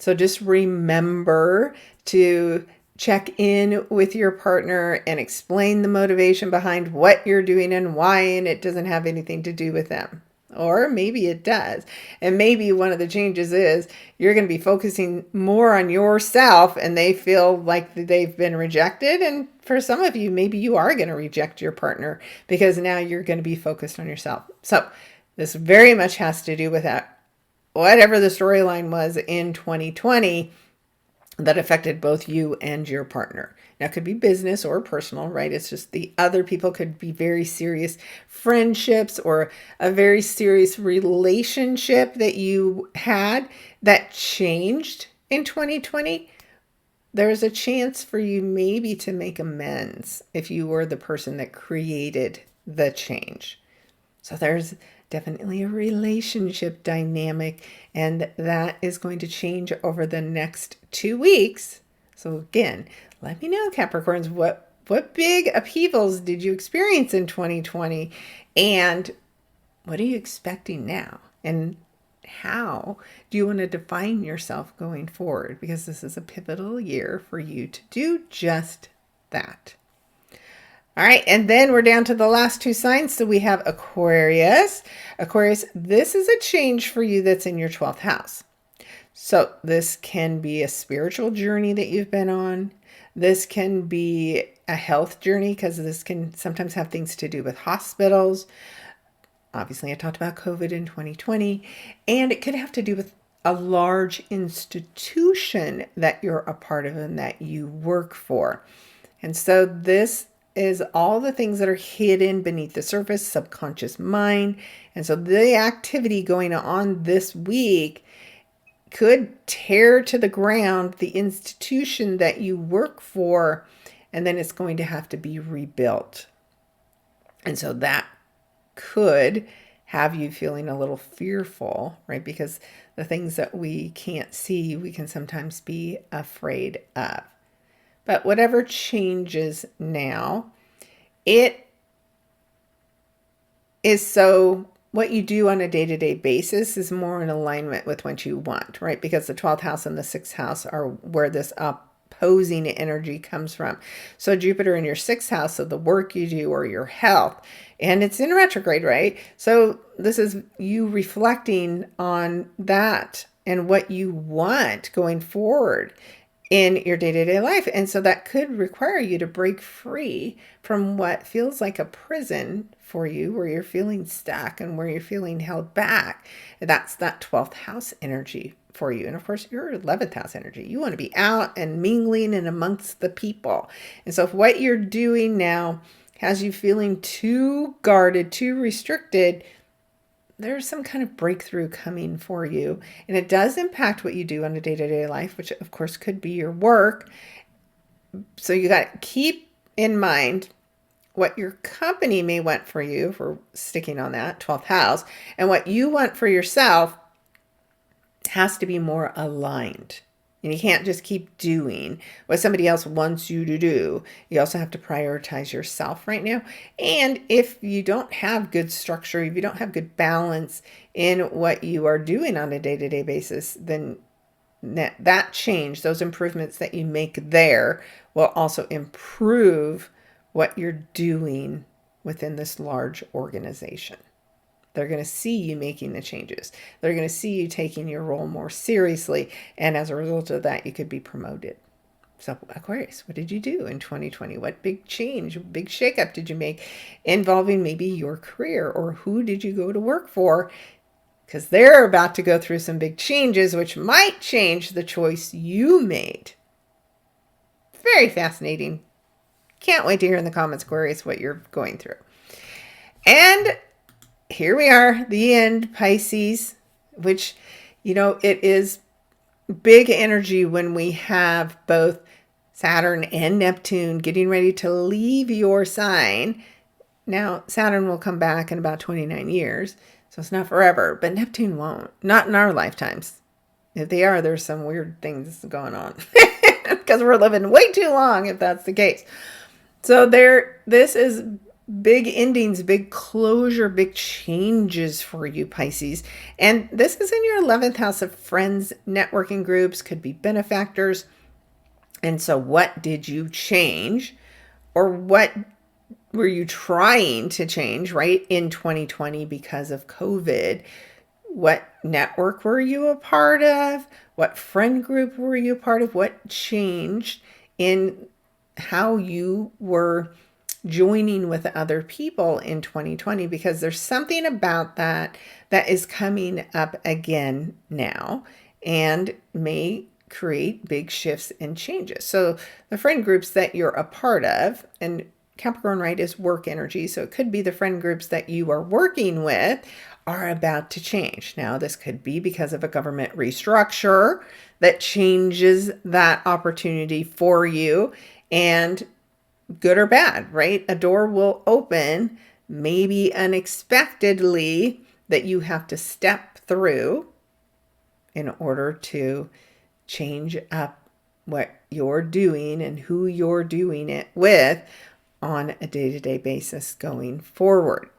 So just remember to check in with your partner and explain the motivation behind what you're doing and why, and it doesn't have anything to do with them. Or maybe it does. And maybe one of the changes is you're going to be focusing more on yourself and they feel like they've been rejected. And for some of you, maybe you are going to reject your partner because now you're going to be focused on yourself. So this very much has to do with that. Whatever the storyline was in 2020 that affected both you and your partner. Now, it could be business or personal, right? It's just the other people could be very serious friendships or a very serious relationship that you had that changed in 2020. There's a chance for you maybe to make amends if you were the person that created the change. So there's definitely a relationship dynamic, and that is going to change over the next 2 weeks. So again, let me know, Capricorns, what big upheavals did you experience in 2020? And what are you expecting now? And how do you want to define yourself going forward? Because this is a pivotal year for you to do just that. All right, and then we're down to the last two signs. So we have Aquarius. Aquarius, this is a change for you that's in your 12th house. So this can be a spiritual journey that you've been on. This can be a health journey because this can sometimes have things to do with hospitals. Obviously, I talked about COVID in 2020. And it could have to do with a large institution that you're a part of and that you work for. And so this is all the things that are hidden beneath the surface, subconscious mind. And so the activity going on this week could tear to the ground the institution that you work for, and then it's going to have to be rebuilt. And so that could have you feeling a little fearful, right? Because the things that we can't see, we can sometimes be afraid of. But whatever changes now, it is so what you do on a day-to-day basis is more in alignment with what you want, right? Because the 12th house and the 6th house are where this opposing energy comes from. So Jupiter in your 6th house of the work you do or your health, and it's in retrograde, right? So this is you reflecting on that and what you want going forward in your day-to-day life. And so that could require you to break free from what feels like a prison for you, where you're feeling stuck and where you're feeling held back. That's that 12th house energy for you. And of course, your 11th house energy. You want to be out and mingling and amongst the people. And so if what you're doing now has you feeling too guarded, too restricted, there's some kind of breakthrough coming for you. And it does impact what you do on a day-to-day life, which of course could be your work. So you got to keep in mind what your company may want for you, for sticking on that 12th house, and what you want for yourself has to be more aligned. And you can't just keep doing what somebody else wants you to do. You also have to prioritize yourself right now. And if you don't have good structure, if you don't have good balance in what you are doing on a day-to-day basis, then that change, those improvements that you make there will also improve what you're doing within this large organization. They're going to see you making the changes. They're going to see you taking your role more seriously. And as a result of that, you could be promoted. So Aquarius, what did you do in 2020? What big change, big shakeup did you make involving maybe your career, or who did you go to work for? Because they're about to go through some big changes, which might change the choice you made. Very fascinating. Can't wait to hear in the comments, Aquarius, what you're going through. And here we are, the end, Pisces, which, it is big energy when we have both Saturn and Neptune getting ready to leave your sign. Now, Saturn will come back in about 29 years, so it's not forever, but Neptune won't. Not in our lifetimes. If they are, there's some weird things going on because we're living way too long if that's the case. So this is big endings, big closure, big changes for you, Pisces. And this is in your 11th house of friends, networking groups, could be benefactors. And so what did you change, or what were you trying to change, right, in 2020 because of COVID? What network were you a part of? What friend group were you a part of? What changed in how you were joining with other people in 2020? Because there's something about that is coming up again now and may create big shifts and changes. So the friend groups that you're a part of, and Capricorn, right, is work energy. So it could be the friend groups that you are working with are about to change. Now, this could be because of a government restructure that changes that opportunity for you, and good or bad, right? A door will open, maybe unexpectedly, that you have to step through in order to change up what you're doing and who you're doing it with on a day-to-day basis going forward.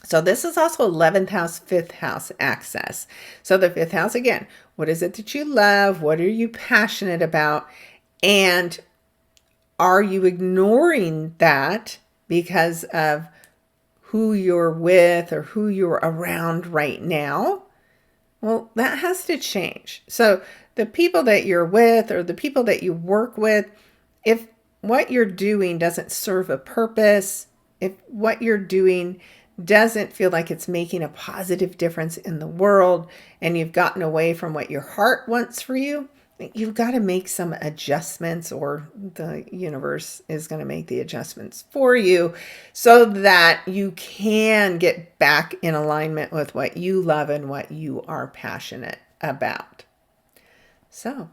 So this is also 11th house, 5th house access. So the 5th house, again, what is it that you love? What are you passionate about? And are you ignoring that because of who you're with or who you're around right now? Well, that has to change. So the people that you're with or the people that you work with, if what you're doing doesn't serve a purpose, if what you're doing doesn't feel like it's making a positive difference in the world, and you've gotten away from what your heart wants for you, you've got to make some adjustments, or the universe is going to make the adjustments for you so that you can get back in alignment with what you love and what you are passionate about. So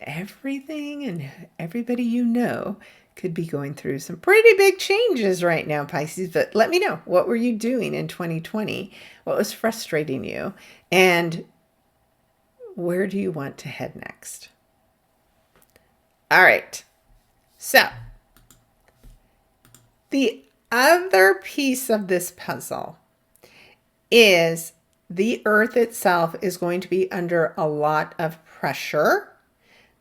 everything and everybody could be going through some pretty big changes right now, Pisces. But let me know, what were you doing in 2020? What was frustrating you? And where do you want to head next? All right. So the other piece of this puzzle is the Earth itself is going to be under a lot of pressure.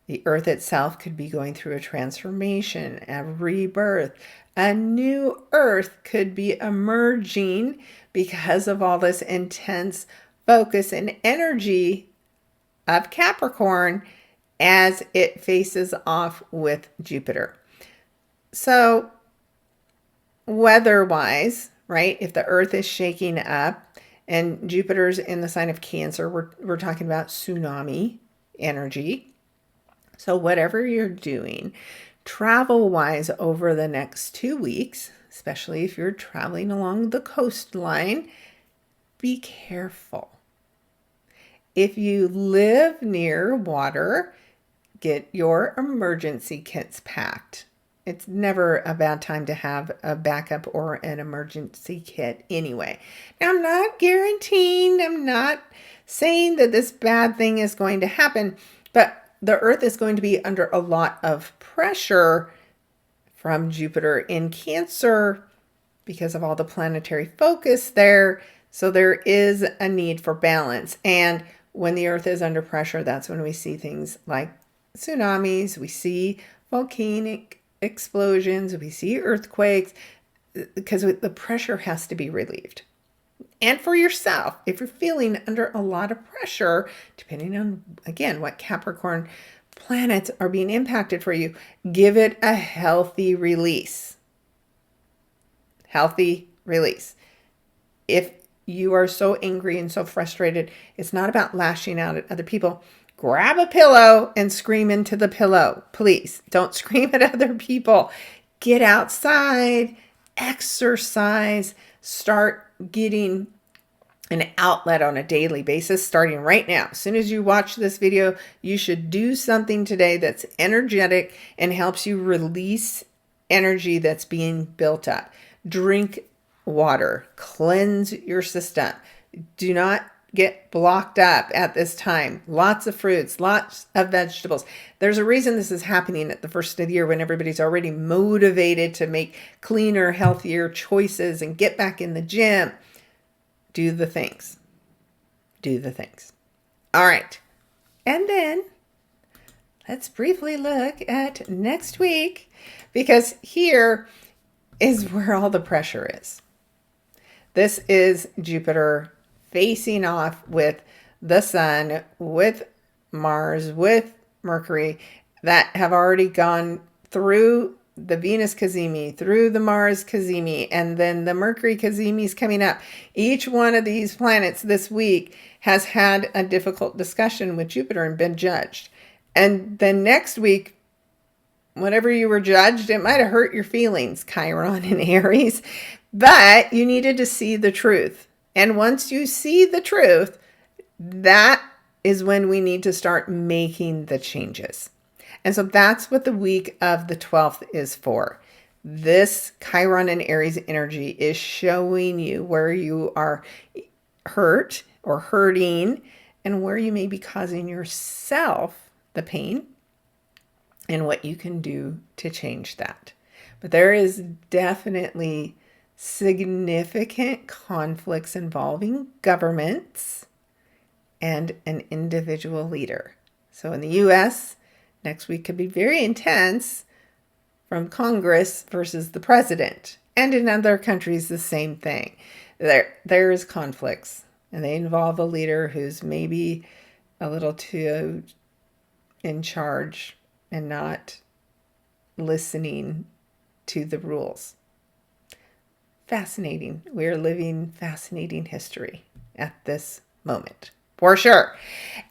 The Earth itself could be going through a transformation, a rebirth. A new Earth could be emerging because of all this intense focus and energy of Capricorn as it faces off with Jupiter. So weather-wise, right, if the Earth is shaking up and Jupiter's in the sign of Cancer, we're talking about tsunami energy. So whatever you're doing, travel-wise over the next 2 weeks, especially if you're traveling along the coastline, be careful. If you live near water, get your emergency kits packed. It's never a bad time to have a backup or an emergency kit anyway. Now, I'm not saying that this bad thing is going to happen, but the Earth is going to be under a lot of pressure from Jupiter in Cancer because of all the planetary focus there. So there is a need for balance. And when the Earth is under pressure, that's when we see things like tsunamis, we see volcanic explosions, we see earthquakes, because the pressure has to be relieved. And for yourself, if you're feeling under a lot of pressure, depending on, again, what Capricorn planets are being impacted for you, give it a healthy release. Healthy release. If you are so angry and so frustrated, it's not about lashing out at other people. Grab a pillow and scream into the pillow. Please don't scream at other people. Get outside, exercise, start getting an outlet on a daily basis starting right now. As soon as you watch this video, you should do something today that's energetic and helps you release energy that's being built up. Drink water, cleanse your system. Do not get blocked up at this time. Lots of fruits, lots of vegetables. There's a reason this is happening at the first of the year when everybody's already motivated to make cleaner, healthier choices and get back in the gym. Do the things. Do the things. All right. And then let's briefly look at next week, because here is where all the pressure is. This is Jupiter facing off with the Sun, with Mars, with Mercury, that have already gone through the Venus Cazimi, through the Mars Cazimi, and then the Mercury Cazimi is coming up. Each one of these planets this week has had a difficult discussion with Jupiter and been judged. And then next week, whatever you were judged, it might have hurt your feelings, Chiron and Aries, but you needed to see the truth. And once you see the truth, that is when we need to start making the changes. And so that's what the week of the 12th is for. This Chiron and Aries energy is showing you where you are hurt or hurting and where you may be causing yourself the pain and what you can do to change that. But there is definitely significant conflicts involving governments and an individual leader. So in the U.S., next week could be very intense from Congress versus the president. And in other countries, the same thing. There is conflicts, and they involve a leader who's maybe a little too in charge and not listening to the rules. Fascinating. We're living fascinating history at this moment, for sure.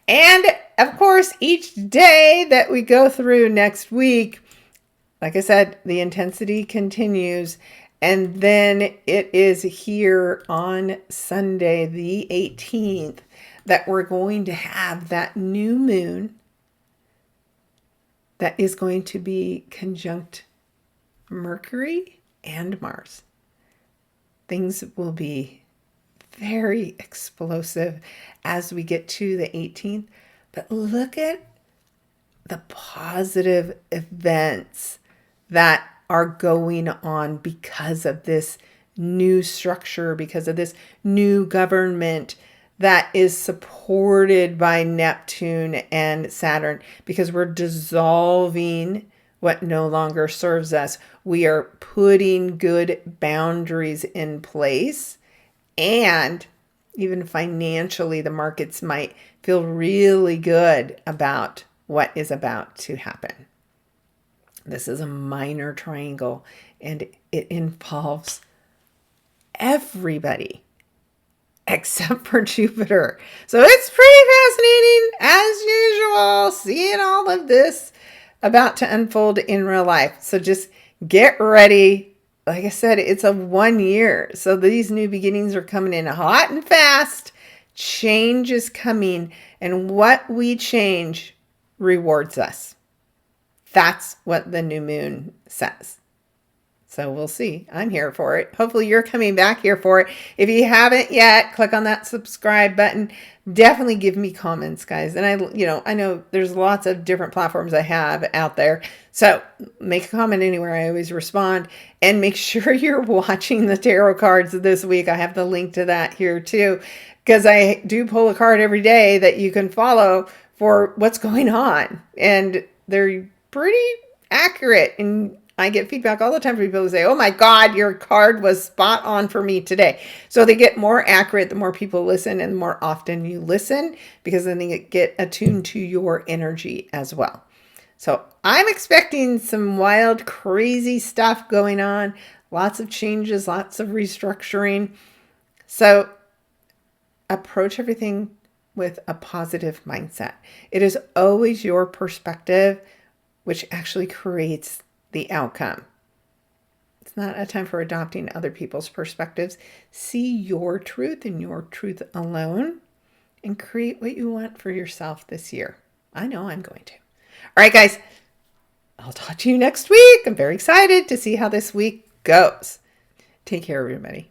And of course, each day that we go through next week, like I said, the intensity continues. And then it is here on Sunday, the 18th, that we're going to have that new moon that is going to be conjunct Mercury and Mars. Things will be very explosive as we get to the 18th. But look at the positive events that are going on because of this new structure, because of this new government that is supported by Neptune and Saturn, because we're dissolving what no longer serves us. We are putting good boundaries in place, and even financially, the markets might feel really good about what is about to happen. This is a minor triangle, and it involves everybody except for Jupiter. So it's pretty fascinating, as usual, seeing all of this about to unfold in real life. So just get ready. Like I said, it's a 1 year. So these new beginnings are coming in hot and fast. Change is coming, and what we change rewards us. That's what the new moon says. So we'll see. I'm here for it. Hopefully you're coming back here for it. If you haven't yet, click on that subscribe button. Definitely give me comments, guys. And I know there's lots of different platforms I have out there. So make a comment anywhere. I always respond. And make sure you're watching the tarot cards this week. I have the link to that here too, because I do pull a card every day that you can follow for what's going on. And they're pretty accurate, and I get feedback all the time from people who say, oh my God, your card was spot on for me today. So they get more accurate the more people listen and the more often you listen, because then they get attuned to your energy as well. So I'm expecting some wild, crazy stuff going on. Lots of changes, lots of restructuring. So approach everything with a positive mindset. It is always your perspective which actually creates the outcome. It's not a time for adopting other people's perspectives. See your truth and your truth alone, and create what you want for yourself this year. I know I'm going to. All right, guys, I'll talk to you next week. I'm very excited to see how this week goes. Take care, everybody.